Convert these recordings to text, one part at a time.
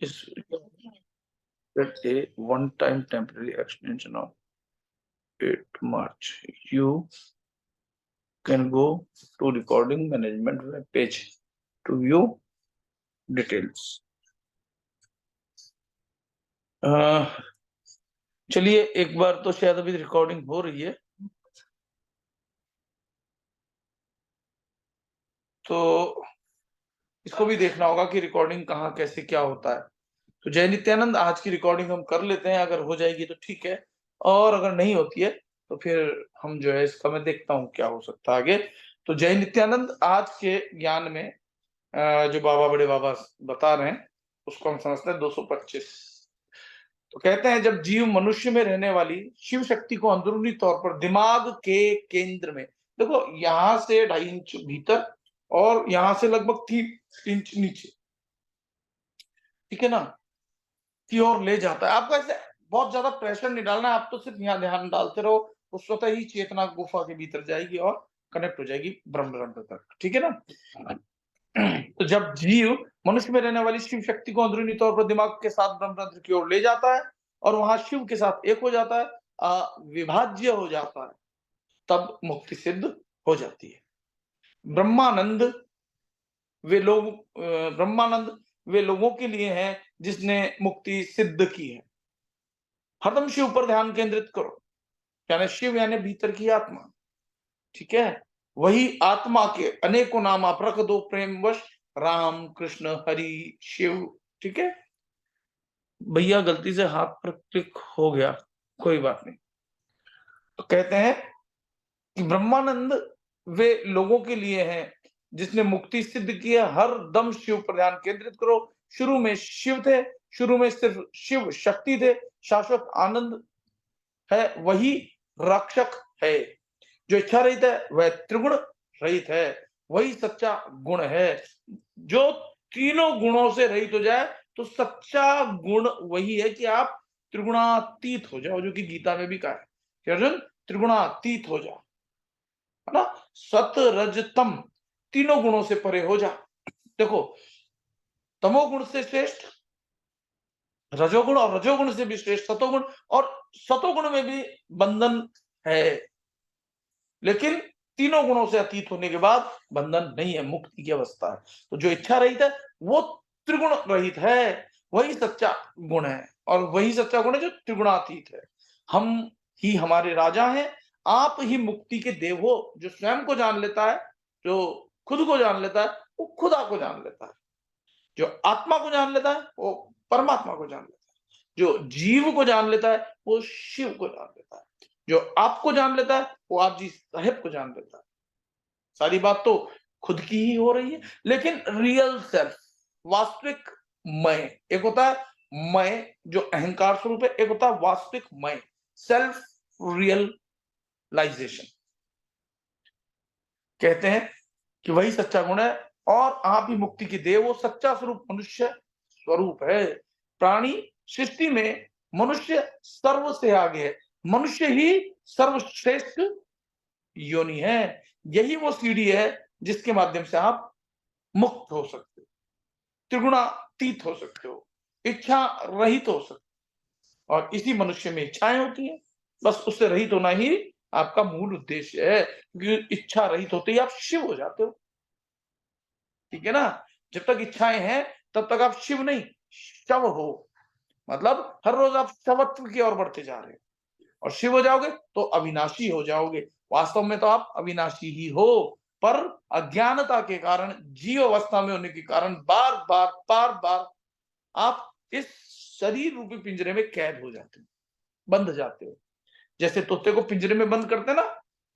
is get a one-time temporary extension of 8 March. You can go to recording management web page to view details. चलिए एक बार तो शायद अभी recording हो रही है, तो इसको भी देखना होगा कि रिकॉर्डिंग कहाँ कैसे क्या होता है। तो जय नित्यानंद, आज की रिकॉर्डिंग हम कर लेते हैं, अगर हो जाएगी तो ठीक है, और अगर नहीं होती है तो फिर हम जो है इसका मैं देखता हूँ क्या हो सकता है आगे। तो जय नित्यानंद, आज के ज्ञान में जो बाबा बड़े बाबा बता रहे हैं उसको हम समझते हैं 225। तो कहते हैं जब जीव मनुष्य में रहने वाली शिव शक्ति को अंदरूनी तौर पर दिमाग के केंद्र में, देखो यहां से 2.5 इंच भीतर और यहां से लगभग 3 इंच नीचे, ठीक है ना, की ओर ले जाता है। आपको ऐसे बहुत ज्यादा प्रेशर नहीं डालना है, आप तो सिर्फ यहाँ ध्यान डालते रहो, वो स्वतः ही चेतना गुफा के भीतर जाएगी और कनेक्ट हो जाएगी ब्रह्म तक, ठीक है ना। तो जब जीव मनुष्य में रहने वाली शिव शक्ति को अंदरूनी तौर पर दिमाग के साथ ब्रह्मतंत्र की ओर ले जाता है और वहां शिव के साथ एक हो जाता है, विभाज्य हो जाता है, तब मुक्ति सिद्ध हो जाती है। ब्रह्मानंद ब्रह्मानंद वे लोगों के लिए है जिसने मुक्ति सिद्ध की है। हरदम शिव पर ध्यान केंद्रित करो, यानी शिव यानी भीतर की आत्मा, ठीक है। वही आत्मा के अनेकों नाम आप रख दो प्रेमवश, राम कृष्ण हरि शिव, ठीक है। भैया गलती से हाथ पर क्लिक हो गया, कोई बात नहीं। तो कहते हैं कि ब्रह्मानंद वे लोगों के लिए हैं जिसने मुक्ति सिद्ध की है। हर दम शिव पर ध्यान केंद्रित करो। शुरू में शिव थे, शुरू में सिर्फ शिव शक्ति थे, शाश्वत आनंद है, वही रक्षक है। जो इच्छा रहित है वह त्रिगुण रहित है, वही सच्चा गुण है। जो तीनों गुणों से रहित हो जाए तो सच्चा गुण वही है कि आप त्रिगुणातीत हो जाओ, जो कि गीता में भी कहा है कि अर्जुन त्रिगुणातीत हो जाओ, है ना। सत रज तम तीनों गुणों से परे हो जा। देखो तमोगुण से श्रेष्ठ रजोगुण और रजोगुण से भी श्रेष्ठ सतोगुण, और सतोगुण में भी बंधन है, लेकिन तीनों गुणों से अतीत होने के बाद बंधन नहीं है, मुक्ति की अवस्था है। तो जो इच्छा रहित है वो त्रिगुण रहित है, वही सच्चा गुण है, और वही सच्चा गुण है जो त्रिगुणातीत है। हम ही हमारे राजा हैं, आप ही मुक्ति के देव हो। जो स्वयं को जान लेता है, जो खुद को जान लेता है, वो खुदा को जान लेता है। जो आत्मा को जान लेता है वो परमात्मा को जान लेता है। जो जीव को जान लेता है वो शिव को जान लेता है। जो आपको जान लेता है वो आप जी साहेब को जान लेता है। सारी बात तो खुद की ही हो रही है, लेकिन रियल सेल्फ, वास्तविक मैं, एक होता है मैं जो अहंकार स्वरूप है, एक होता है वास्तविक मैं, सेल्फ रियलाइजेशन। कहते हैं कि वही सच्चा गुण है और आप ही मुक्ति की देव हो। सच्चा स्वरूप मनुष्य स्वरूप है। प्राणी सृष्टि में मनुष्य सर्व से आगे है, मनुष्य ही सर्वश्रेष्ठ योनि है। यही वो सीढ़ी है जिसके माध्यम से आप मुक्त हो सकते हो, त्रिगुणातीत हो सकते हो, इच्छा रहित हो सकते हो। और इसी मनुष्य में इच्छाएं होती हैं, बस उससे रहित होना ही आपका मूल उद्देश्य है, क्योंकि इच्छा रहित होते ही आप शिव हो जाते हो, ठीक है ना। जब तक इच्छाएं हैं तब तक आप शिव नहीं, शव हो। मतलब हर रोज आप शवत्व की ओर बढ़ते जा रहे हो, और शिव हो जाओगे तो अविनाशी हो जाओगे। वास्तव में तो आप अविनाशी ही हो, पर अज्ञानता के कारण, जीव अवस्था में होने के कारण बार बार आप इस शरीर रूपी पिंजरे में कैद हो जाते हो, बंध जाते हो। जैसे तोते को पिंजरे में बंद करते हैं ना,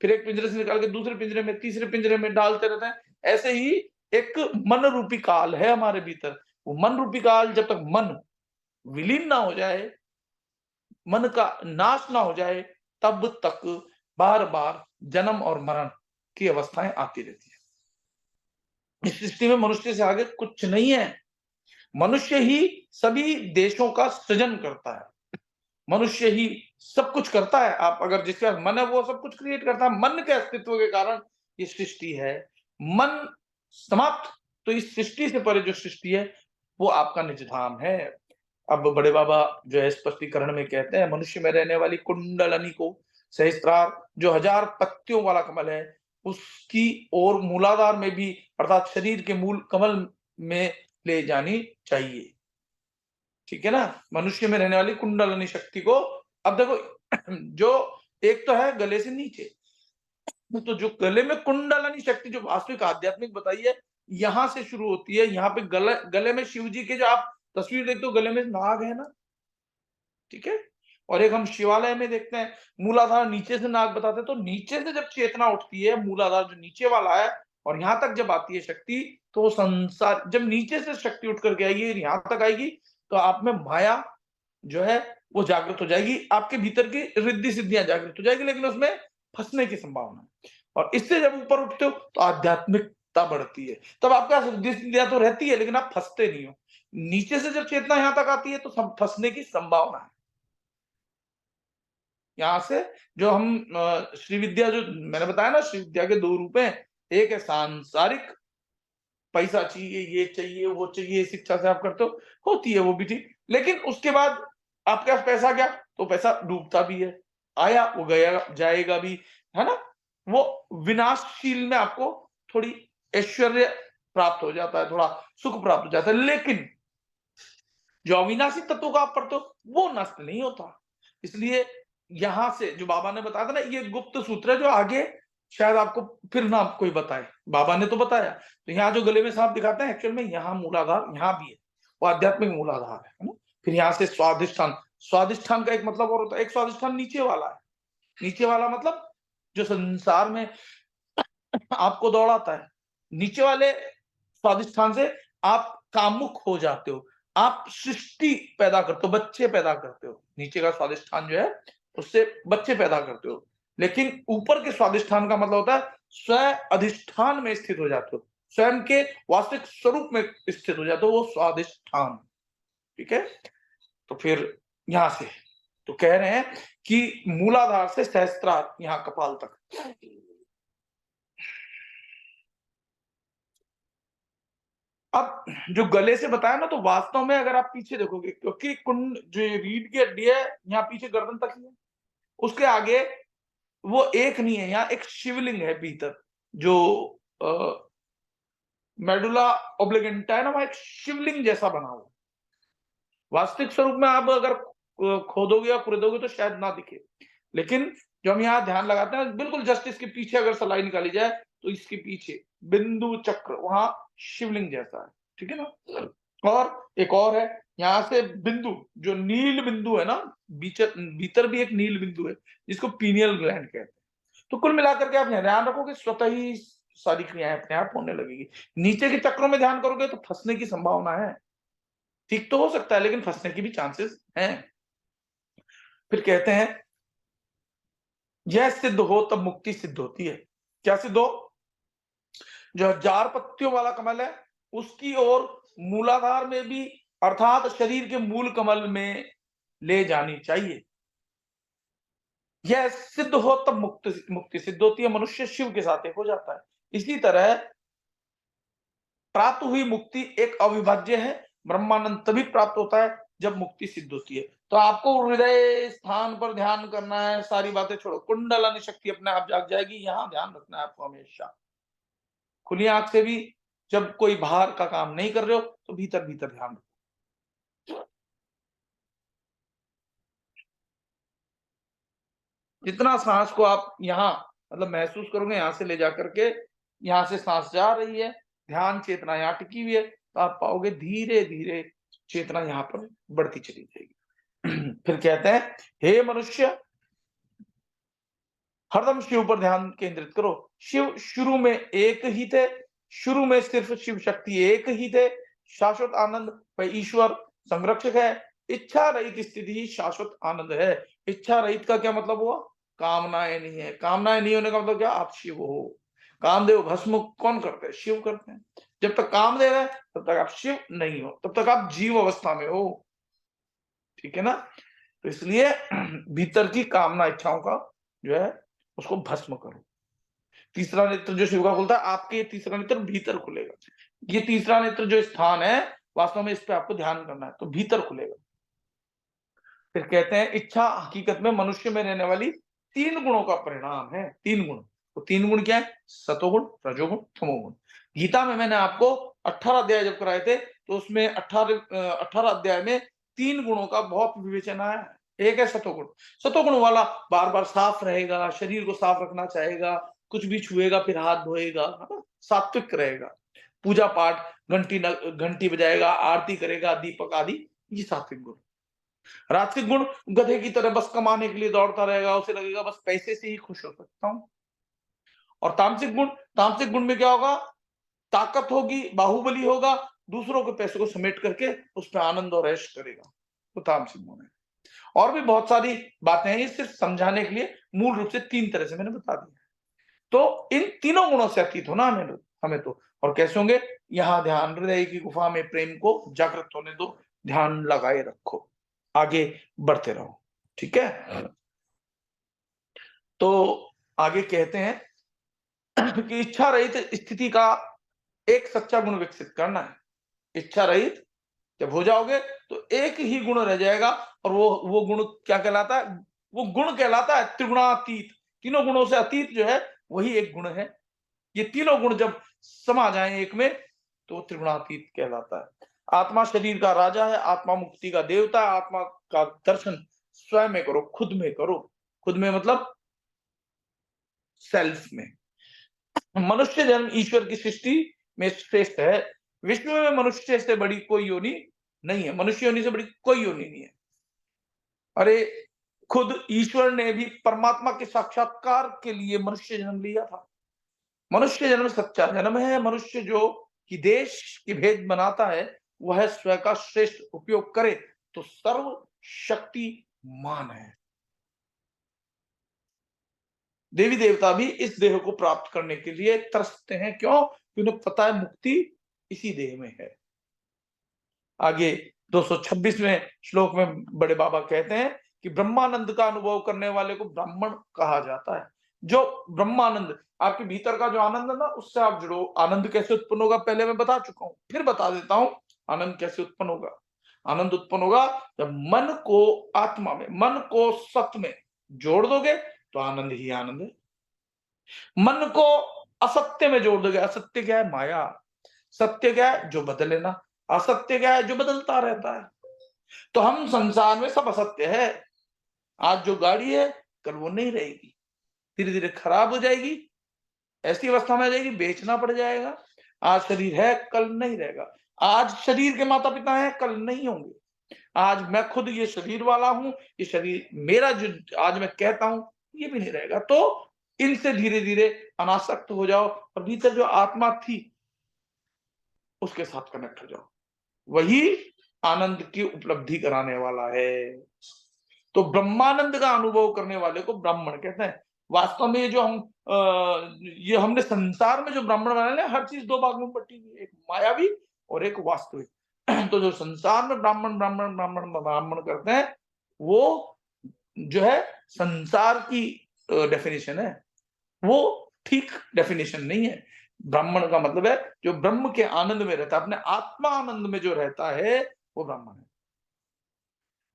फिर एक पिंजरे से निकाल के दूसरे पिंजरे में, तीसरे पिंजरे में डालते रहते हैं, ऐसे ही एक मन रूपी काल है हमारे भीतर। वो मन रूपी काल जब तक मन विलीन ना हो जाए, मन का नाश ना हो जाए, तब तक बार बार जन्म और मरण की अवस्थाएं आती रहती है। इस सृष्टि में मनुष्य से आगे कुछ नहीं है। मनुष्य ही सभी देशों का सृजन करता है, मनुष्य ही सब कुछ करता है। आप अगर जिसका मन है वो सब कुछ क्रिएट करता है। मन के अस्तित्व के कारण ये सृष्टि है। मन समाप्त तो इस सृष्टि से परे जो सृष्टि है वो आपका निज धाम है। अब बड़े बाबा जो है स्पष्टीकरण में कहते हैं, मनुष्य में रहने वाली कुंडलनी को सहस्त्रार जो 1000 पत्तियों वाला कमल है, उसकी और मूलाधार में भी अर्थात शरीर के मूल कमल में ले जानी चाहिए। ठीक है ना? मनुष्य में रहने वाली कुंडलनी शक्ति को, अब देखो जो एक तो है गले से नीचे, तो जो गले में कुंडलनी शक्ति जो वास्तविक आध्यात्मिक बताई है, यहां से शुरू होती है। यहाँ पे गले में शिव जी के जो आप तस्वीर देखते हो, गले में नाग है ना, ठीक है। और एक हम शिवालय में देखते हैं मूलाधार नीचे से नाग बताते हैं, तो नीचे से जब चेतना उठती है, मूलाधार जो नीचे वाला है और यहाँ तक जब आती है शक्ति, तो संसार जब नीचे से शक्ति उठ करके आएगी यहाँ तक आएगी, तो आप में माया जो है वो जागृत हो जाएगी, आपके भीतर की रिद्धि सिद्धियां जागृत हो जाएगी, लेकिन उसमें फंसने की संभावना है। और इससे जब ऊपर उठते हो तो आध्यात्मिकता बढ़ती है, तब आपके पास रिद्धि सिद्धियां तो रहती है लेकिन आप फंसते नहीं हो। नीचे से जब चेतना यहां तक आती है तो फंसने की संभावना है। यहाँ से जो हम श्री विद्या जो मैंने बताया ना, श्री विद्या के 2 रूप हैं, एक है सांसारिक, पैसा चाहिए, ये चाहिए, वो चाहिए, शिक्षा से आप करते हो, होती है वो भी ठीक, लेकिन उसके बाद आपके पास पैसा गया तो पैसा डूबता भी है, आया वो गया जाएगा भी, है ना? वो विनाशशील में आपको थोड़ी ऐश्वर्य प्राप्त हो जाता है, थोड़ा सुख प्राप्त हो जाता है, लेकिन जो अविनाशी तत्वों का आप पढ़ते हो वो नष्ट नहीं होता। इसलिए यहां से जो बाबा ने बताया था ना, ये गुप्त सूत्र है जो आगे शायद आपको फिर ना कोई बताए, बाबा ने तो बताया। तो यहाँ जो गले में सांप दिखाते हैं, एक्चुअल में यहाँ मूलाधार यहाँ भी है, वो आध्यात्मिक मूलाधार है ना। फिर यहाँ से स्वादिष्ठान, स्वादिष्ठान का एक मतलब और होता है, एक स्वादिष्ठान नीचे वाला है, नीचे वाला मतलब जो संसार में आपको दौड़ाता है, नीचे वाले स्वादिष्ठान से आप कामुक हो जाते हो, आप सृष्टि पैदा करते हो, बच्चे पैदा करते हो। नीचे का स्वादिष्ठान जो है उससे बच्चे पैदा करते हो, लेकिन ऊपर के स्वादिष्ठान का मतलब होता है स्व अधिष्ठान में स्थित हो जाते हो, स्वयं के वास्तविक स्वरूप में स्थित हो जाते हो, वो स्वादिष्ठान। ठीक है, तो फिर यहां से तो कह रहे हैं कि मूलाधार से सहस्त्रार यहाँ कपाल तक। अब जो गले से बताया ना, तो वास्तव में अगर आप पीछे देखोगे, क्योंकि कुंड जो रीढ़ की हड्डी है यहाँ पीछे गर्दन तक ही है, उसके आगे वो एक नहीं है, यहाँ एक शिवलिंग है भीतर, जो मेडुला ऑब्लिगेंटा है ना, वहां एक शिवलिंग जैसा बना हुआ। वास्तविक स्वरूप में आप अगर खोदोगे या खुरदोगे तो शायद ना दिखे, लेकिन जो हम यहाँ ध्यान लगाते हैं, बिल्कुल जस्ट इसके पीछे अगर सलाई निकाली जाए तो इसके पीछे बिंदु चक्र वहां शिवलिंग जैसा है। ठीक है ना। और एक और है, यहाँ से बिंदु जो नील बिंदु है ना, भीतर भी एक नील बिंदु है जिसको पीनियल ग्लैंड कहते हैं। तो कुल मिलाकर के आप ध्यान रखोगे, स्वतः ही सारी क्रियाएं अपने आप होने लगेगी। नीचे के चक्रों में ध्यान करोगे तो फंसने की संभावना है, ठीक तो हो सकता है लेकिन फंसने की भी चांसेस हैं। फिर कहते हैं यह सिद्ध हो तब मुक्ति सिद्ध होती है। क्या सिद्ध हो? जो 1000 पत्तियों वाला कमल है उसकी ओर मूलाधार में भी अर्थात शरीर के मूल कमल में ले जानी चाहिए। यह सिद्ध हो तब मुक्ति सिद्ध होती है, मनुष्य शिव के साथ एक हो जाता है। इसी तरह प्राप्त हुई मुक्ति एक अविभाज्य है, ब्रह्मानंद तभी प्राप्त होता है जब मुक्ति सिद्ध होती है। तो आपको हृदय स्थान पर ध्यान करना है, सारी बातें छोड़ो, कुंडलनी शक्ति अपने आप जाग जाएगी, यहां ध्यान रखना है आपको हमेशा। खुली आंख से भी जब कोई बाहर का काम नहीं कर रहे हो तो भीतर भीतर ध्यान रखो। जितना सांस को आप यहाँ मतलब महसूस करोगे, यहाँ से ले जाकर के यहाँ से सांस जा रही है, ध्यान चेतना यहाँ टिकी हुई है, तो आप पाओगे धीरे धीरे चेतना यहाँ पर बढ़ती चली जाएगी। फिर कहते हैं हे मनुष्य, हरदम शिव पर ध्यान केंद्रित करो। शिव शुरू में एक ही थे, शुरू में सिर्फ शिव शक्ति एक ही थे, शाश्वत आनंद वह ईश्वर संरक्षक है। इच्छा रहित स्थिति ही शाश्वत आनंद है। इच्छा रहित का क्या मतलब हुआ? कामनाएं नहीं है। कामनाएं नहीं होने का मतलब क्या? आप शिव हो। कामदेव भस्म कौन करते हैं? शिव करते हैं। जब तक कामदेव है तब तक आप शिव नहीं हो, तब तक आप जीव अवस्था में हो। ठीक है ना। तो इसलिए भीतर की कामना इच्छाओं का जो है उसको भस्म करो। तीसरा नेत्र जो शिव का खुलता है, आपके ये तीसरा नेत्र भीतर खुलेगा। ये तीसरा नेत्र जो स्थान है वास्तव में इस पे आपको ध्यान करना है, तो भीतर खुलेगा। फिर कहते हैं इच्छा हकीकत में मनुष्य में रहने वाली 3 गुणों का परिणाम है। 3 गुण, तो 3 गुण क्या है? सतोगुण, रजोगुण, तमोगुण। गीता में मैंने आपको 18 अध्याय जब कराए थे, तो उसमें 18 अध्याय में 3 गुणों का बहुत विवेचन आया है। एक है सतोगुण। सतोगुण वाला बार बार साफ रहेगा, शरीर को साफ रखना चाहेगा, कुछ भी छुएगा फिर हाथ धोएगा, है ना, सात्विक रहेगा, पूजा पाठ, घंटी बजाएगा, आरती करेगा, दीपक आदि, ये सात्विक गुण। रात्विक गुण गधे की तरह बस कमाने के लिए दौड़ता रहेगा, उसे लगेगा बस पैसे से ही खुश हो सकता हूं। और तामसिक गुण में क्या होगा? ताकत होगी, बाहुबली होगा, दूसरों के पैसे को समेट करके उसमें आनंद और ऐश करेगा, तो तामसिक गुण है। और भी बहुत सारी बातें हैं, ये सिर्फ समझाने के लिए मूल रूप से 3 तरह से मैंने बता दिया। तो इन तीनों गुणों से अतीत होना हमें तो। और कैसे होंगे? यहां ध्यान, हृदय की गुफा में प्रेम को जागृत होने दो, ध्यान लगाए रखो, आगे बढ़ते रहो, ठीक है। तो आगे कहते हैं कि इच्छा रहित स्थिति का एक सच्चा गुण विकसित करना है। इच्छा रहित जब हो जाओगे तो एक ही गुण रह जाएगा, और वो गुण क्या कहलाता है? वो गुण कहलाता है त्रिगुणातीत। तीनों गुणों से अतीत जो है वही एक गुण है। ये तीनों गुण जब समा जाए एक में तो त्रिगुणातीत कहलाता है। आत्मा शरीर का राजा है, आत्मा मुक्ति का देवता है। आत्मा का दर्शन स्वयं में करो, खुद में करो। खुद में मतलब सेल्फ में। मनुष्य जन्म ईश्वर की सृष्टि में श्रेष्ठ है। विश्व में मनुष्य से बड़ी कोई योनि नहीं है, मनुष्य योनि से बड़ी कोई योनि नहीं है। अरे खुद ईश्वर ने भी परमात्मा के साक्षात्कार के लिए मनुष्य जन्म लिया था। मनुष्य जन्म सच्चा जन्म है। मनुष्य जो कि देश की भेद बनाता है, वह स्वयं का श्रेष्ठ उपयोग करे तो सर्व शक्तिमान है। देवी देवता भी इस देह को प्राप्त करने के लिए तरसते हैं। क्यों? क्योंकि उन्हें पता है मुक्ति इसी देह में है। आगे 226वें श्लोक में बड़े बाबा कहते हैं कि ब्रह्मानंद का अनुभव करने वाले को ब्राह्मण कहा जाता है। जो ब्रह्मानंद, आपके भीतर का जो आनंद है ना, उससे आप जुड़ो। आनंद कैसे उत्पन्न होगा पहले मैं बता चुका हूं, फिर बता देता हूं आनंद कैसे उत्पन्न होगा। आनंद उत्पन्न होगा जब मन को आत्मा में, मन को सत्य में जोड़ दोगे तो आनंद ही आनंद है। मन को असत्य में जोड़ दोगे। असत्य क्या है? माया। सत्य क्या है? जो बदले ना। असत्य क्या है? जो बदलता रहता है। तो हम संसार में सब असत्य है। आज जो गाड़ी है कल वो नहीं रहेगी, धीरे धीरे खराब हो जाएगी, ऐसी अवस्था में आ जाएगी बेचना पड़ जाएगा। आज शरीर है कल नहीं रहेगा। आज शरीर के माता पिता हैं कल नहीं होंगे। आज मैं खुद ये शरीर वाला हूं, ये शरीर मेरा जो आज मैं कहता हूं ये भी नहीं रहेगा। तो इनसे धीरे धीरे अनासक्त हो जाओ और भीतर जो आत्मा थी उसके साथ कनेक्ट हो जाओ। वही आनंद की उपलब्धि कराने वाला है। तो ब्रह्मानंद का अनुभव करने वाले को ब्राह्मण कहते हैं। वास्तव में ये जो ये हमने संसार में जो ब्राह्मण बनाए, हर चीज 2 भाग में बटी हुई है, एक मायावी और एक वास्तविक। तो जो संसार में ब्राह्मण ब्राह्मण ब्राह्मण ब्राह्मण करते हैं, वो जो है संसार की डेफिनेशन है, वो ठीक डेफिनेशन नहीं है। ब्राह्मण का मतलब है जो ब्रह्म के आनंद में रहता है, अपने आत्मा आनंद में जो रहता है वो ब्राह्मण है।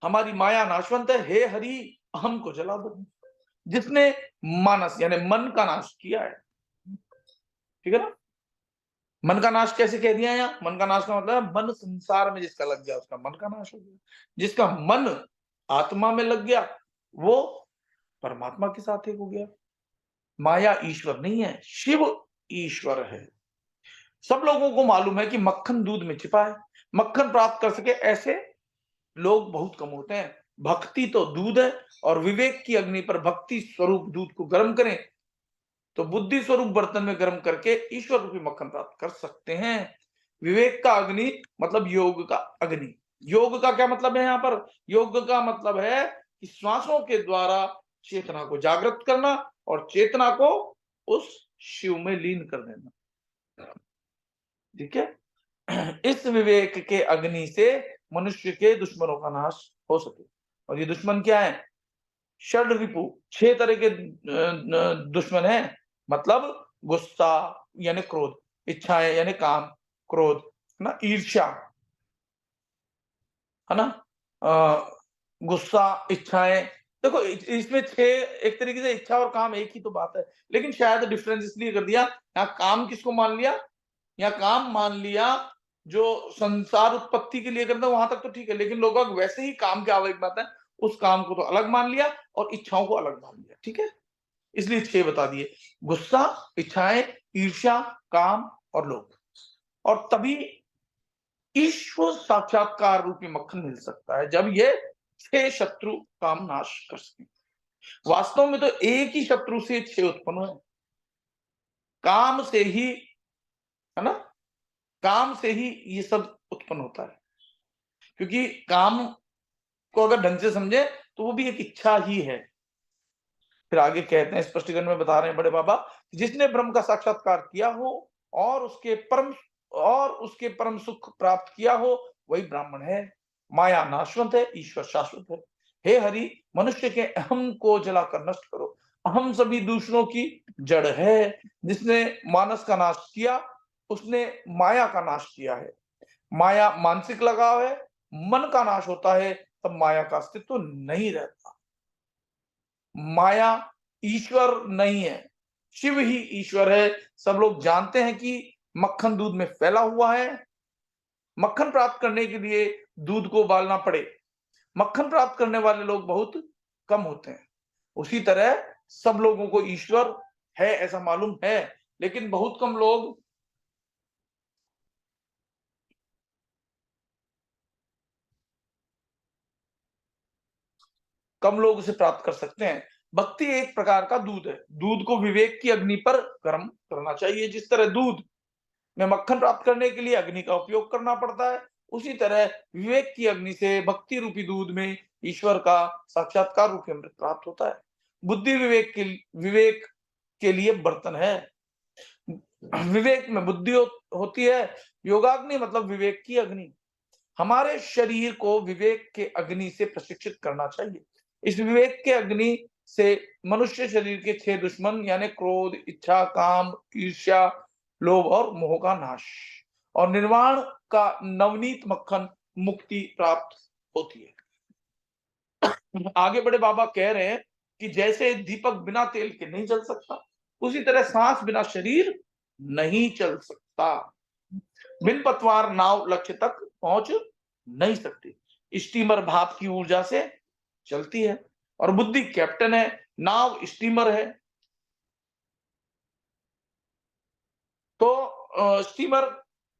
हमारी माया नाशवंत है, हे हरि अहम को जला दो। जिसने मानस यानी मन का नाश किया है, ठीक है ना। मन का नाश कैसे कह दिया? यहाँ मन का नाश का मतलब है मन संसार में जिसका लग गया उसका मन का नाश हो गया। जिसका मन आत्मा में लग गया वो परमात्मा के साथ एक हो गया। माया ईश्वर नहीं है, शिव ईश्वर है। सब लोगों को मालूम है कि मक्खन दूध में छिपा है। मक्खन प्राप्त कर सके ऐसे लोग बहुत कम होते हैं। भक्ति तो दूध है, और विवेक की अग्नि पर भक्ति स्वरूप दूध को गर्म करें तो बुद्धि स्वरूप बर्तन में गर्म करके ईश्वर रूपी मक्खन प्राप्त कर सकते हैं। विवेक का अग्नि मतलब योग का अग्नि। योग का क्या मतलब है? यहाँ पर योग का मतलब है कि श्वासों के द्वारा चेतना को जागृत करना और चेतना को उस शिव में लीन कर देना, ठीक है। इस विवेक के अग्नि से मनुष्य के दुश्मनों का नाश हो सके। और ये दुश्मन क्या है? षड रिपु, 6 तरह के दुश्मन है। मतलब गुस्सा यानी क्रोध, इच्छाएं यानी काम, क्रोध ना, ईर्ष्या, है ना? गुस्सा, इच्छाएं, देखो इसमें 6 एक तरीके से इच्छा और काम एक ही तो बात है, लेकिन शायद डिफरेंस इसलिए कर दिया, यहाँ काम किसको मान लिया, या काम मान लिया जो संसार उत्पत्ति के लिए करते हैं वहां तक तो ठीक है, लेकिन लोग अब वैसे ही काम के आवश्यक बात है, उस काम को तो अलग मान लिया और इच्छाओं को अलग मान लिया, ठीक है? इसलिए 6 बता दिए, गुस्सा, इच्छाएं, ईर्ष्या, काम और लोभ। और तभी ईश्वर साक्षात्कार रूपी मक्खन मिल सकता है जब ये 6 शत्रु काम नाश कर सके। वास्तव में तो एक ही शत्रु से 6 उत्पन्न हुए, काम से ही, है ना? काम से ही ये सब उत्पन्न होता है, क्योंकि काम को अगर ढंग से समझे तो वो भी एक इच्छा ही है। फिर आगे कहते हैं, स्पष्टीकरण में बता रहे हैं बड़े बाबा, जिसने ब्रह्म का साक्षात्कार किया हो और उसके परम सुख प्राप्त किया हो, वही ब्राह्मण है। माया नाशवंत है, ईश्वर शाश्वत है। हे हरि, मनुष्य के अहम को जलाकर नष्ट करो। अहम सभी दूसरों की जड़ है। जिसने मानस का नाश किया, उसने माया का नाश किया है। माया मानसिक लगाव है, मन का नाश होता है तब माया का अस्तित्व तो नहीं रहता। माया ईश्वर नहीं है, शिव ही ईश्वर है। सब लोग जानते हैं कि मक्खन दूध में फैला हुआ है। मक्खन प्राप्त करने के लिए दूध को उबालना पड़े, मक्खन प्राप्त करने वाले लोग बहुत कम होते हैं। उसी तरह सब लोगों को ईश्वर है ऐसा मालूम है, लेकिन बहुत कम लोग उसे प्राप्त कर सकते हैं। भक्ति एक प्रकार का दूध है। दूध को विवेक की अग्नि पर गर्म करना चाहिए। जिस तरह दूध में मक्खन प्राप्त करने के लिए अग्नि का उपयोग करना पड़ता है, उसी तरह विवेक की अग्नि से भक्ति रूपी दूध में ईश्वर का साक्षात्कार रूपी अमृत प्राप्त होता है। बुद्धि विवेक के लिए बर्तन है। विवेक में बुद्धि होती है। योगाग्नि मतलब विवेक की अग्नि। हमारे शरीर को विवेक के अग्नि से प्रशिक्षित करना चाहिए। इस विवेक के अग्नि से मनुष्य शरीर के 6 दुश्मन यानी क्रोध, इच्छा, काम, ईर्ष्या, लोभ और मोह का नाश और निर्वाण का नवनीत मक्खन मुक्ति प्राप्त होती है। आगे बड़े बाबा कह रहे हैं कि जैसे दीपक बिना तेल के नहीं जल सकता, उसी तरह सांस बिना शरीर नहीं चल सकता। बिन पतवार नाव लक्ष्य तक पहुंच नहीं सकती। स्टीमर भाप की ऊर्जा से चलती है और बुद्धि कैप्टन है, नाव स्टीमर है। तो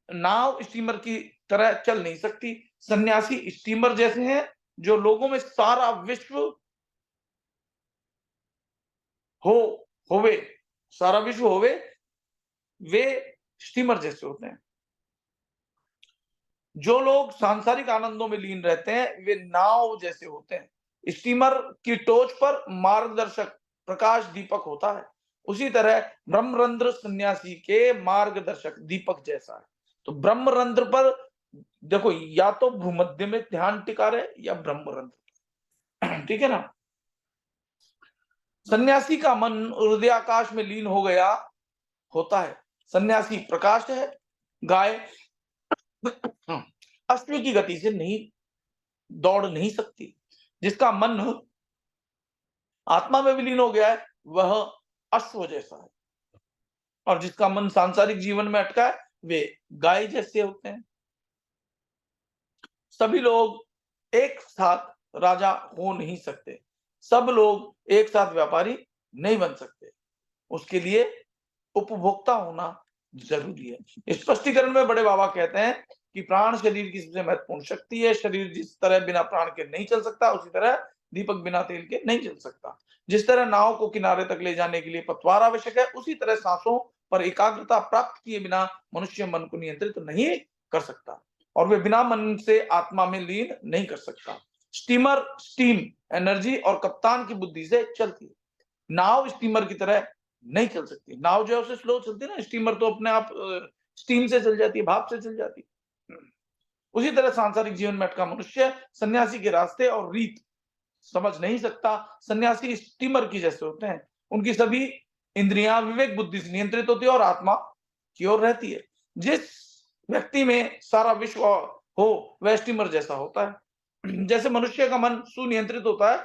नाव स्टीमर की तरह चल नहीं सकती। सन्यासी स्टीमर जैसे हैं जो लोगों में सारा विश्व हो होवे सारा विश्व होवे, वे स्टीमर जैसे होते हैं। जो लोग सांसारिक आनंदों में लीन रहते हैं वे नाव जैसे होते हैं। स्टीमर की टोच पर मार्गदर्शक प्रकाश दीपक होता है, उसी तरह ब्रह्मरंध्र सन्यासी के मार्गदर्शक दीपक जैसा है। तो ब्रह्मरंध्र पर देखो, या तो भूमध्य में ध्यान टिका रहे या ब्रह्मरंध्र, ठीक है ना? सन्यासी का मन हृदयाकाश में लीन हो गया होता है। सन्यासी प्रकाश है। गाय अश्व की गति से नहीं दौड़ नहीं सकती। जिसका मन आत्मा में विलीन हो गया है वह अश्व जैसा है, और जिसका मन सांसारिक जीवन में अटका है वे गाय जैसे होते हैं। सभी लोग एक साथ राजा हो नहीं सकते, सब लोग एक साथ व्यापारी नहीं बन सकते। उसके लिए उपभोक्ता होना जरूरी है। स्पष्टीकरण में बड़े बाबा कहते हैं कि प्राण शरीर की सबसे महत्वपूर्ण शक्ति है। शरीर जिस तरह बिना प्राण के नहीं चल सकता, उसी तरह दीपक बिना तेल के नहीं चल सकता। जिस तरह नाव को किनारे तक ले जाने के लिए पतवार आवश्यक है, उसी तरह सांसों पर एकाग्रता प्राप्त किए बिना मनुष्य मन को नियंत्रित नहीं कर सकता, और वे बिना मन से आत्मा में लीन नहीं कर सकता। स्टीमर स्टीम एनर्जी और कप्तान की बुद्धि से चलती है। नाव स्टीमर की तरह नहीं चल सकती। नाव जो है उसे स्लो चलती है ना, स्टीमर तो अपने आप स्टीम से चल जाती है, भाप से चल जाती है। उसी तरह सांसारिक जीवन में अटका मनुष्य सन्यासी के रास्ते और रीत समझ नहीं सकता। सन्यासी स्टीमर की जैसे होते हैं। उनकी सभी इंद्रियां विवेक बुद्धि से नियंत्रित होती है और आत्मा की ओर रहती है। जिस व्यक्ति में सारा विश्व हो वह स्टीमर जैसा होता है। जैसे मनुष्य का मन सुनियंत्रित होता है,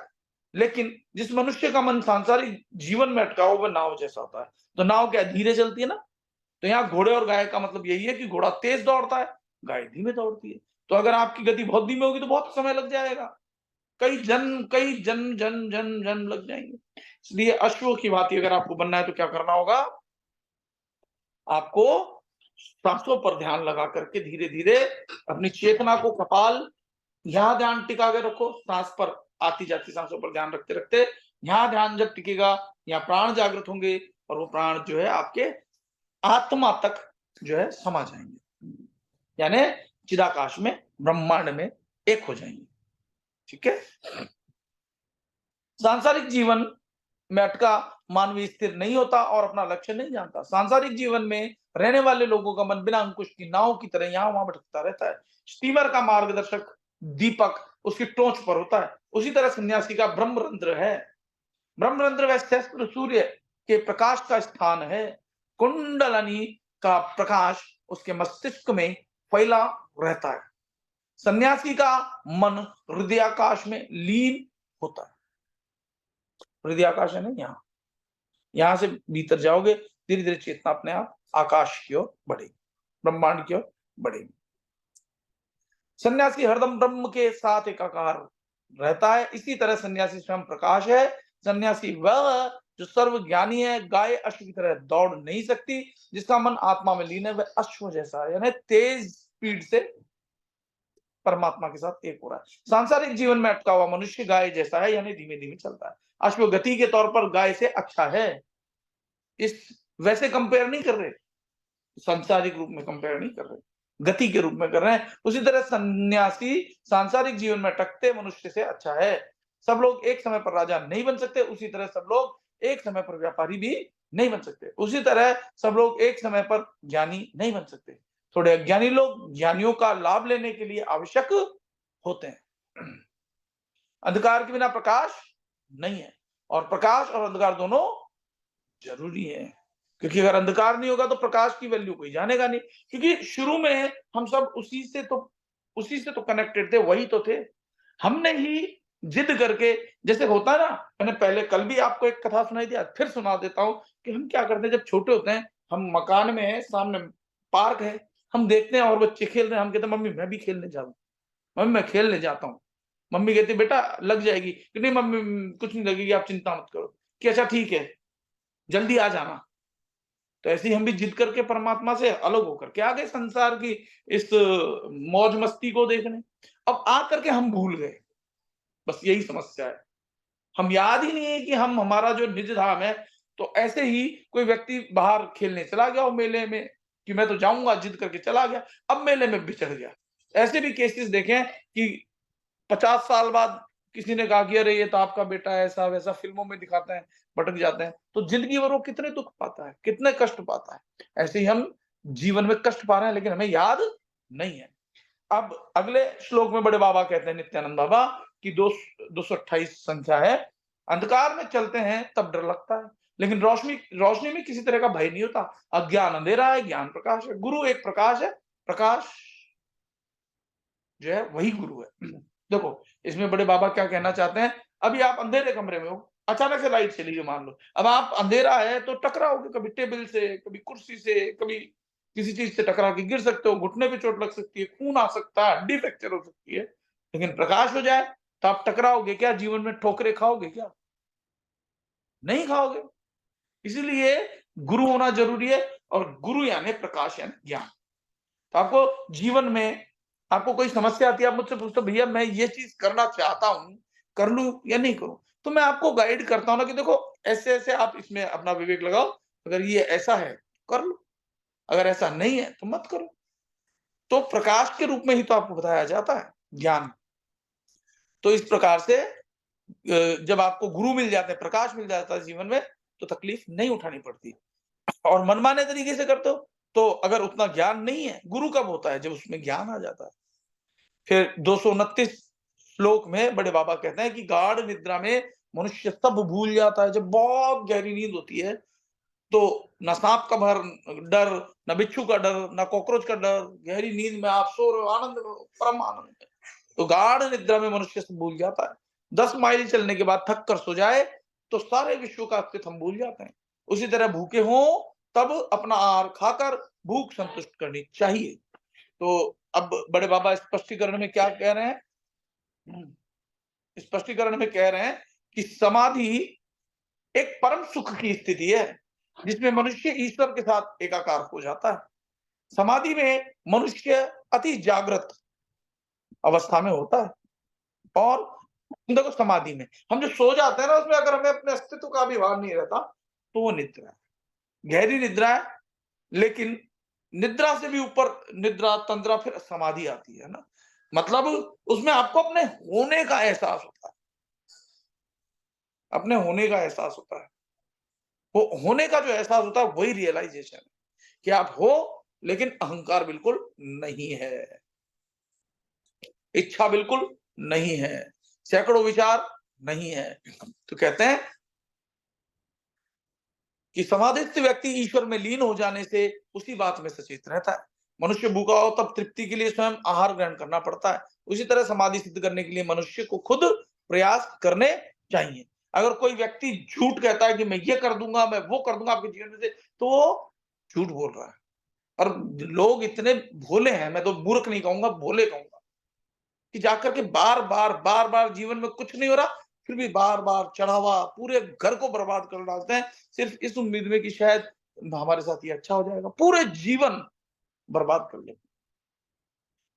लेकिन जिस मनुष्य का मन सांसारिक जीवन में अटका हो, वह नाव जैसा होता है। तो नाव क्या धीरे चलती है ना? तो यहाँ घोड़े और गाय का मतलब यही है कि घोड़ा तेज दौड़ता है, गाय धीमे दौड़ती है। तो अगर आपकी गति बहुत धीमी होगी तो बहुत समय लग जाएगा, कई जन जन जन जन लग जाएंगे। इसलिए अश्व की भांति अगर आपको बनना है तो क्या करना होगा? आपको सांसों पर ध्यान लगा करके धीरे धीरे अपनी चेतना को कपाल, यहाँ ध्यान टिका के रखो, सांस पर आती जाती सांसों पर ध्यान रखते रखते यहाँ ध्यान जब टिकेगा, यहाँ प्राण जागृत होंगे और वो प्राण जो है आपके आत्मा तक जो है समा जाएंगे, यानी चिदाकाश में, ब्रह्मांड में एक हो जाएंगे। ठीक है। सांसारिक जीवन में अटका मानवीय स्थिर नहीं होता और अपना लक्ष्य नहीं जानता। सांसारिक जीवन में रहने वाले लोगों का मन बिना अंकुश की नाव की तरह यहाँ वहां भटकता रहता है। स्टीमर का मार्गदर्शक दीपक उसकी टोंच पर होता है, उसी तरह सन्यासी का ब्रह्मरंध्र है। ब्रह्मरंध्र व शस्त्र सूर्य के प्रकाश का स्थान है। कुंडलनी का प्रकाश उसके मस्तिष्क में फैला रहता है। सन्यासी का मन हृदयाकाश में लीन होता है। हृदयाकाश है ना, यहां से भीतर जाओगे, धीरे धीरे चेतना अपने आप आकाश की ओर बढ़ेगी, ब्रह्मांड की ओर बढ़ेगी। सन्यासी हरदम ब्रह्म के साथ एकाकार रहता है। इसी तरह सन्यासी स्वयं प्रकाश है। सन्यासी वह जो सर्व ज्ञानी है। गाय अश्व की तरह दौड़ नहीं सकती, जिसका मन आत्मा में लीन है वह अश्व जैसा है, यानी तेज स्पीड से परमात्मा के साथ एक हो रहा है। सांसारिक जीवन में अटका हुआ मनुष्य गाय जैसा है, यानी धीमे धीमे चलता है। अश्व गति के तौर पर गाय से अच्छा है। इस वैसे कंपेयर नहीं कर रहे, सांसारिक रूप में कंपेयर नहीं कर रहे, गति के रूप में कर रहे हैं। उसी तरह सन्यासी सांसारिक जीवन में अटकते मनुष्य से अच्छा है। सब लोग एक समय पर राजा नहीं बन सकते, उसी तरह सब लोग एक समय पर व्यापारी भी नहीं बन सकते। उसी तरह सब लोग एक समय पर ज्ञानी नहीं बन सकते। थोड़े अज्ञानी लोग ज्ञानियों का लाभ लेने के लिए आवश्यक होते हैं। अंधकार के बिना प्रकाश नहीं है, और प्रकाश और अंधकार दोनों जरूरी है, क्योंकि अगर अंधकार नहीं होगा तो प्रकाश की वैल्यू कोई जानेगा नहीं। क्योंकि शुरू में हम सब उसी से तो कनेक्टेड थे, वही तो थे। हमने ही जिद करके, जैसे होता है ना, मैंने पहले कल भी आपको एक कथा सुनाई दिया, फिर सुना देता हूँ कि हम क्या करते हैं जब छोटे होते हैं। हम मकान में है, सामने पार्क है, हम देखते हैं और बच्चे खेल रहे हैं, हम कहते हैं मम्मी मैं भी खेलने जाऊँ, मम्मी मैं खेलने जाता हूँ। मम्मी कहती बेटा लग जाएगी, कि नहीं मम्मी कुछ नहीं लगेगी, आप चिंता मत करो। कि अच्छा ठीक है, जल्दी आ जाना। तो ऐसे ही हम भी जिद करके परमात्मा से अलग होकर के आ गए संसार की इस मौज मस्ती को देखने। अब आ करके हम भूल गए, बस यही समस्या है। हम याद ही नहीं है कि हम, हमारा जो निज धाम है। तो ऐसे ही कोई व्यक्ति बाहर खेलने चला गया हो मेले में, कि मैं तो जाऊंगा, जिद करके चला गया, अब मेले में बिछड़ गया। ऐसे भी केसेस देखे हैं कि 50 साल बाद किसी ने कहा कि अरे ये तो आपका बेटा ऐसा वैसा, फिल्मों में दिखाते हैं, भटक जाते हैं। तो जिंदगी भर वो कितने दुख पाता है, कितने कष्ट पाता है। ऐसे ही हम जीवन में कष्ट पा रहे हैं, लेकिन हमें याद नहीं है। अब अगले श्लोक में बड़े बाबा कहते हैं, नित्यानंद बाबा, की 228 संख्या है। अंधकार में चलते हैं तब डर लगता है, लेकिन रोशनी रोशनी में किसी तरह का भय नहीं होता। अज्ञान अंधेरा है, ज्ञान प्रकाश है। गुरु एक प्रकाश है, प्रकाश जो है वही गुरु है। देखो इसमें बड़े बाबा क्या कहना चाहते हैं, अभी आप अंधेरे कमरे में हो, अचानक से लाइट चली गई मान लो, अब आप अंधेरा है तो टकराओगे, कभी टेबल से, कभी कुर्सी से, कभी किसी चीज से टकरा के गिर सकते हो, घुटने पे चोट लग सकती है, खून आ सकता है, हड्डी फ्रैक्चर हो सकती है। लेकिन प्रकाश हो जाए तो आप टकराओगे क्या, जीवन में ठोकरे खाओगे क्या? नहीं खाओगे। इसीलिए गुरु होना जरूरी है, और गुरु यानी प्रकाश यानी ज्ञान। तो आपको जीवन में आपको कोई समस्या आती है, आप मुझसे पूछते हो भैया मैं ये चीज करना चाहता हूँ, कर लूं या नहीं करूं, तो मैं आपको गाइड करता हूं ना कि देखो ऐसे ऐसे आप इसमें अपना विवेक लगाओ, अगर ये ऐसा है कर लो, अगर ऐसा नहीं है तो मत करो। तो प्रकाश के रूप में ही तो आपको बताया जाता है ज्ञान। तो इस प्रकार से जब आपको गुरु मिल जाते हैं, प्रकाश मिल जाता है जीवन में, तो तकलीफ नहीं उठानी पड़ती। और मनमाने तरीके से करते हो तो अगर उतना ज्ञान नहीं है, गुरु कब होता है, जब उसमें ज्ञान आ जाता है। फिर 229 श्लोक में बड़े बाबा कहते हैं कि गाढ़ निद्रा में मनुष्य सब भूल जाता है। जब बहुत गहरी नींद होती है तो न सांप का भर डर, न बिच्छू का डर, न कॉकरोच का डर, गहरी नींद में आप सो रहे हो, आनंद में हो, परम आनंद में। तो गाढ़ निद्रा में मनुष्य सब भूल जाता है। 10 माइल चलने के बाद थक कर सो जाए तो सारे विश्व का अस्तित्व हम भूल जाते हैं। उसी तरह भूखे हों तब अपना आहार खाकर भूख संतुष्ट करनी चाहिए। तो अब बड़े बाबा स्पष्टीकरण में क्या कह रहे हैं? स्पष्टीकरण में कह रहे हैं कि समाधि एक परम सुख की स्थिति है जिसमें मनुष्य ईश्वर के साथ एकाकार हो जाता है। समाधि में मनुष्य अति जागृत अवस्था में होता है। और देखो, समाधि में हम जो सो जाते हैं ना, उसमें अगर हमें अपने अस्तित्व का भी भान नहीं रहता तो वो निद्रा है, गहरी निद्रा है। लेकिन निद्रा से भी ऊपर निद्रा तंद्रा फिर समाधि आती है ना, मतलब उसमें आपको अपने होने का एहसास होता है, अपने होने का एहसास होता है। वो होने का जो एहसास होता है वही रियलाइजेशन है कि आप हो, लेकिन अहंकार बिल्कुल नहीं है, इच्छा बिल्कुल नहीं है, सैकड़ों विचार नहीं है। तो कहते हैं कि समाधिस्थ व्यक्ति ईश्वर में लीन हो जाने से उसी बात में सचेत रहता है। मनुष्य भूखा हो तब तृप्ति के लिए स्वयं आहार ग्रहण करना पड़ता है। उसी तरह समाधि सिद्ध करने के लिए मनुष्य को खुद प्रयास करने चाहिए। अगर कोई व्यक्ति झूठ कहता है कि मैं ये कर दूंगा, मैं वो कर दूंगा आपके जीवन में से, तो वो झूठ बोल रहा है। और लोग इतने भोले हैं, मैं तो मूर्ख नहीं कहूंगा, भोले कहूंगा, कि जाकर के बार बार जीवन में कुछ नहीं हो रहा, फिर भी बार बार चढ़ावा पूरे घर को बर्बाद कर डालते हैं, सिर्फ इस उम्मीद में कि शायद हमारे साथ ये अच्छा हो जाएगा, पूरे जीवन बर्बाद कर लेंगे।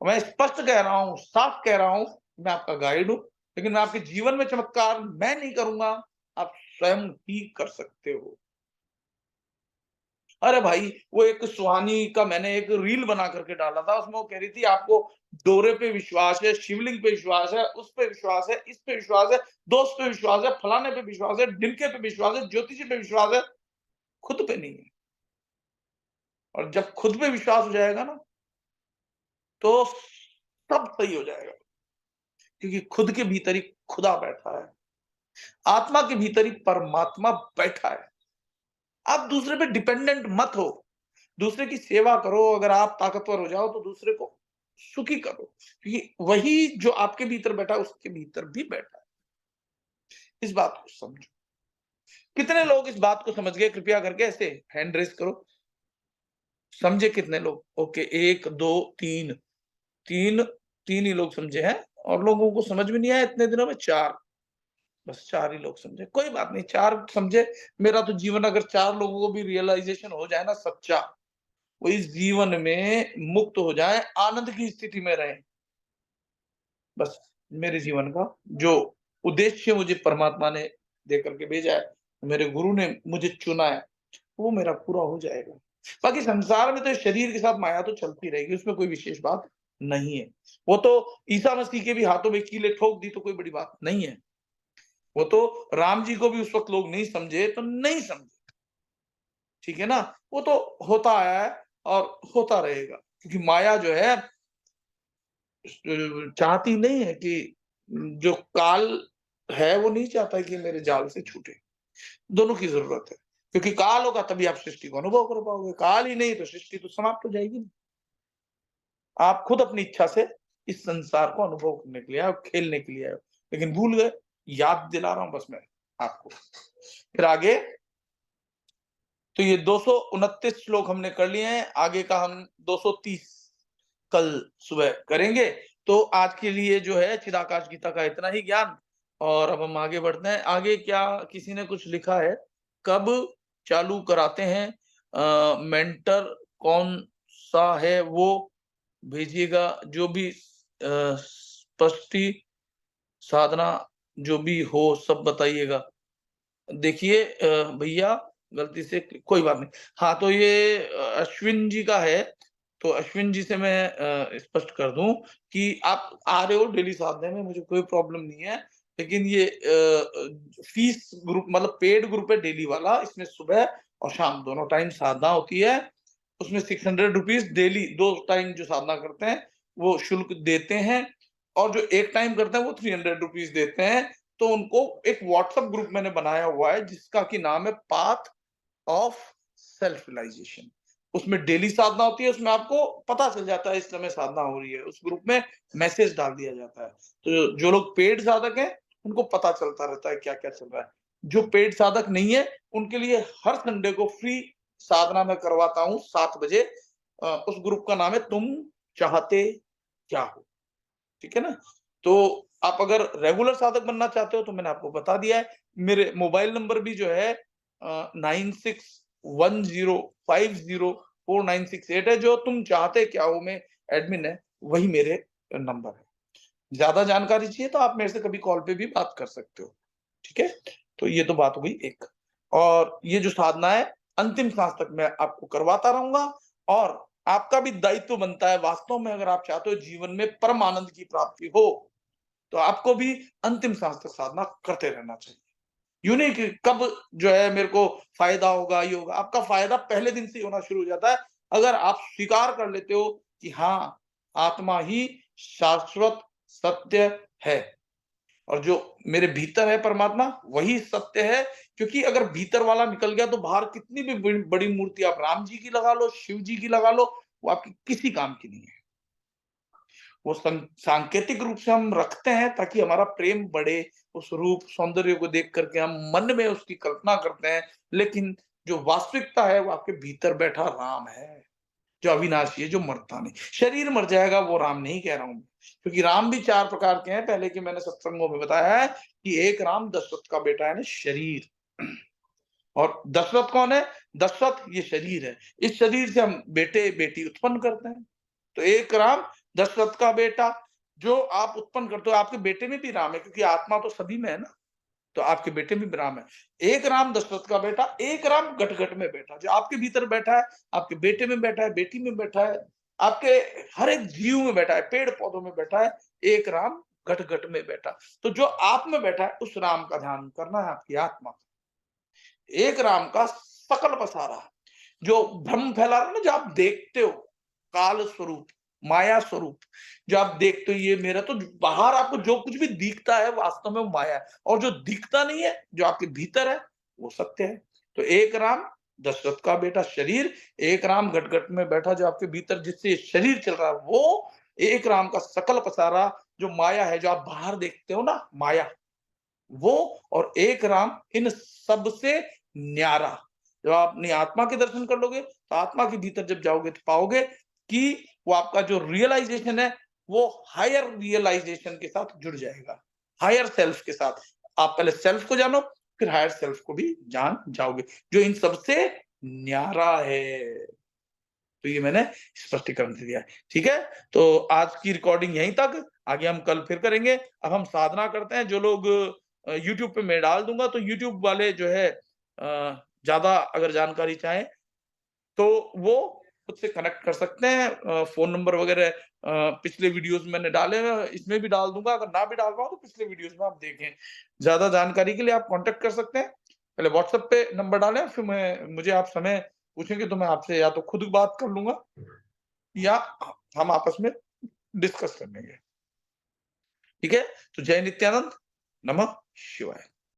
मैं स्पष्ट कह रहा हूं, साफ कह रहा हूं, मैं आपका गाइड हूं, लेकिन मैं आपके जीवन में चमत्कार मैं नहीं करूंगा, आप स्वयं ही कर सकते हो। अरे भाई, वो एक सुहानी का मैंने एक रील बना करके डाला था, उसमें वो कह रही थी आपको डोरे पे विश्वास है, शिवलिंग पे विश्वास है, उस पे विश्वास है, इस पे विश्वास है, दोस्त पे विश्वास है, फलाने पे विश्वास है, ढिमके पे विश्वास है, ज्योतिषी पे विश्वास है, खुद पे नहीं है। और जब खुद पे विश्वास हो जाएगा ना, तो सब सही हो जाएगा, क्योंकि खुद के भीतर ही खुदा बैठा है, आत्मा के भीतर ही परमात्मा बैठा है। आप दूसरे पे डिपेंडेंट मत हो, दूसरे की सेवा करो। अगर आप ताकतवर हो जाओ तो दूसरे को सुखी करो, क्योंकि वही जो आपके भीतर बैठा है उसके भीतर भी बैठा है। इस बात को समझो। कितने लोग इस बात को समझ गए? कृपया करके ऐसे हैंड रेस करो। समझे कितने लोग? ओके, 1 2 3 3 3 ही लोग समझे हैं, और लोगों को समझ में नहीं आया इतने दिनों में 4, बस 4 ही लोग समझे। कोई बात नहीं, 4 समझे। मेरा तो जीवन अगर 4 लोगों को भी रियलाइजेशन हो जाए ना सच्चा, वो इस जीवन में मुक्त हो जाए, आनंद की स्थिति में रहें, बस मेरे जीवन का जो उद्देश्य मुझे परमात्मा ने दे करके भेजा है, मेरे गुरु ने मुझे चुना है, वो मेरा पूरा हो जाएगा। बाकी संसार में तो शरीर के साथ माया तो चलती रहेगी, उसमें कोई विशेष बात नहीं है। वो तो ईसा मसीह के भी हाथों में कीलें ठोक दी तो कोई बड़ी बात नहीं है। वो तो राम जी को भी उस वक़्त लोग नहीं समझे तो नहीं समझे, ठीक है ना? वो तो होता आया है और होता रहेगा, क्योंकि माया जो है चाहती नहीं है कि जो काल है वो नहीं चाहता है कि मेरे जाल से छूटे। दोनों की ज़रूरत है, क्योंकि काल होगा तभी आप सृष्टि को अनुभव कर पाओगे, काल ही नहीं तो सृष्टि तो समाप्त हो जाएगी। आप खुद अपनी इच्छा से इस संसार को अनुभव करने के लिए आए हो, खेलने के लिए आए हो, लेकिन भूल गए। याद दिला रहा हूँ बस मैं आपको। फिर आगे, तो ये 229 श्लोक हमने कर लिए हैं, आगे का हम 230 कल सुबह करेंगे। तो आज के लिए जो है चिदाकाश गीता का इतना ही ज्ञान, और अब हम आगे बढ़ते हैं। आगे क्या किसी ने कुछ लिखा है, कब चालू कराते हैं? मेंटर कौन सा है वो भेजिएगा, जो भी स्पष्टी साधना जो भी हो सब बताइएगा। देखिए भैया, गलती से कोई बात नहीं। हाँ, तो ये अश्विन जी का है, तो अश्विन जी से मैं स्पष्ट कर दूँ कि आप आ रहे हो डेली साधने में, मुझे कोई प्रॉब्लम नहीं है। लेकिन ये फीस ग्रुप मतलब पेड ग्रुप है डेली वाला, इसमें सुबह और शाम दोनों टाइम साधना होती है। उसमें ₹600 डेली 2 टाइम जो साधना करते हैं, वो शुल्क देते हैं, और जो 1 टाइम करते हैं वो ₹300 देते हैं। तो उनको एक व्हाट्सएप ग्रुप मैंने बनाया हुआ है जिसका कि नाम है पाथ ऑफ सेल्फ रियलाइजेशन। उसमें डेली साधना होती है, उसमें आपको पता चल जाता है इस समय साधना हो रही है, उस ग्रुप में मैसेज डाल दिया जाता है। तो जो लोग पेड साधक हैं, उनको पता चलता रहता है क्या-क्या चल रहा है। जो पेड साधक नहीं है, उनके लिए हर संडे को फ्री साधना मैं करवाता हूँ 7 बजे। उस ग्रुप का नाम है तुम चाहते क्या हो, ठीक है ना? तो आप अगर रेगुलर साधक बनना चाहते हो तो मैंने आपको बता दिया है। मेरे मोबाइल नंबर भी जो है 9610504968 है, जो तुम चाहते क्या हो में एडमिन है, वही मेरे नंबर है। ज़्यादा जानकारी चाहिए तो आप मेरे से कभी कॉल पे भी बात कर सकते हो, ठीक है? तो ये तो बात हो गई एक। और ये जो साधना है, अंतिम सांस तक मैं आपको करवाता रहूँगा और आपका भी दायित्व बनता है वास्तव में अगर आप चाहते हो जीवन में परम आनंद की प्राप्ति हो, तो आपको भी अंतिम सांस तक साधना करते रहना चाहिए। यूँ नहीं कि कब जो है मेरे को फ़ायदा होगा, ये होगा, आपका फ़ायदा पहले दिन से ही होना शुरू हो जाता है, अगर आप स्वीकार कर लेते हो कि हाँ, आत्मा ही शाश्वत सत्य है और जो मेरे भीतर है परमात्मा, वही सत्य है, क्योंकि अगर भीतर वाला निकल गया तो बाहर कितनी भी बड़ी मूर्ति आप राम जी की लगा लो, शिव जी की लगा लो, वो आपकी किसी काम की नहीं है। वो सांकेतिक रूप से हम रखते हैं ताकि हमारा प्रेम बढ़े, उस रूप सौंदर्य को देख करके हम मन में उसकी कल्पना करते हैं, लेकिन जो वास्तविकता है वो आपके भीतर बैठा राम है, जो अविनाशी है, जो मरता नहीं। शरीर मर जाएगा वो राम नहीं कह रहा हूं, क्योंकि राम भी 4 प्रकार के हैं, पहले की मैंने सत्संगों में बताया है कि एक राम दशरथ का बेटा है ना शरीर। और दशरथ कौन है? दशरथ ये शरीर है, इस शरीर से हम बेटे बेटी उत्पन्न करते हैं। तो एक राम दशरथ का बेटा जो आप उत्पन्न करते हो, आपके बेटे में भी राम है, क्योंकि आत्मा तो सभी में है ना, तो आपके बेटे में भी राम है। एक राम दशरथ का बेटा, एक राम घट घट में बैठा, जो आपके भीतर बैठा है, आपके बेटे में बैठा है, बेटी में बैठा है, आपके हर एक जीव में बैठा है, पेड़ पौधों में बैठा है, एक राम घट घट में बैठा। तो जो आप में बैठा है उस राम का ध्यान करना है, आपकी आत्मा। एक राम का सकल पसारा, जो भ्रम फैला रहा है ना, जो आप देखते हो, काल स्वरूप, माया स्वरूप, जो आप देखते हो ये मेरा, तो बाहर आपको जो कुछ भी दिखता है वास्तव में वो माया है, और जो दिखता नहीं है, जो आपके भीतर है, वो सत्य है। तो एक राम दशरथ का बेटा शरीर, एक राम घट घट में बैठा जो आपके भीतर, जिससे ये शरीर चल रहा है, वो एक राम का सकल पसारा जो माया है, जो आप बाहर देखते हो ना माया, वो और एक राम इन सब से न्यारा। जब आप अपनी आत्मा के दर्शन कर लोगे, तो आत्मा के भीतर जब जाओगे तो पाओगे कि वो आपका जो रियलाइजेशन है, वो हायर रियलाइजेशन के साथ जुड़ जाएगा, हायर सेल्फ के साथ। आप पहले सेल्फ को जानो, फिर हायर सेल्फ को भी जान जाओगे, जो इन सबसे न्यारा है। तो ये मैंने स्पष्टीकरण दे दिया है, ठीक है? तो आज की रिकॉर्डिंग यहीं तक, आगे हम कल फिर करेंगे। अब हम साधना करते हैं, जो लोग यूट्यूब पे मैं डाल दूँगा, तो यूट्यूब वाले जो है ज़्यादा अगर जानकारी चाहें, तो वो मुझसे कनेक्ट कर सकते हैं। फ़ोन नंबर वगैरह पिछले वीडियोज़ मैंने डाले हुए हैं, इसमें भी डाल दूँगा, अगर ना भी डाल पाऊँ तो पिछले वीडियोज़ में आप देखें। ज़्यादा जानकारी के लिए आप कॉन्टैक्ट कर सकते हैं। पहले व्हाट्सएप पे नंबर डालें, फिर मैं मुझे आप समय पूछेंगे तो मैं आपसे या तो खुद बात कर लूँगा या हम आपस में डिस्कस कर लेंगे। ठीक है? तो जय नित्यानंद, नमः शिवाय।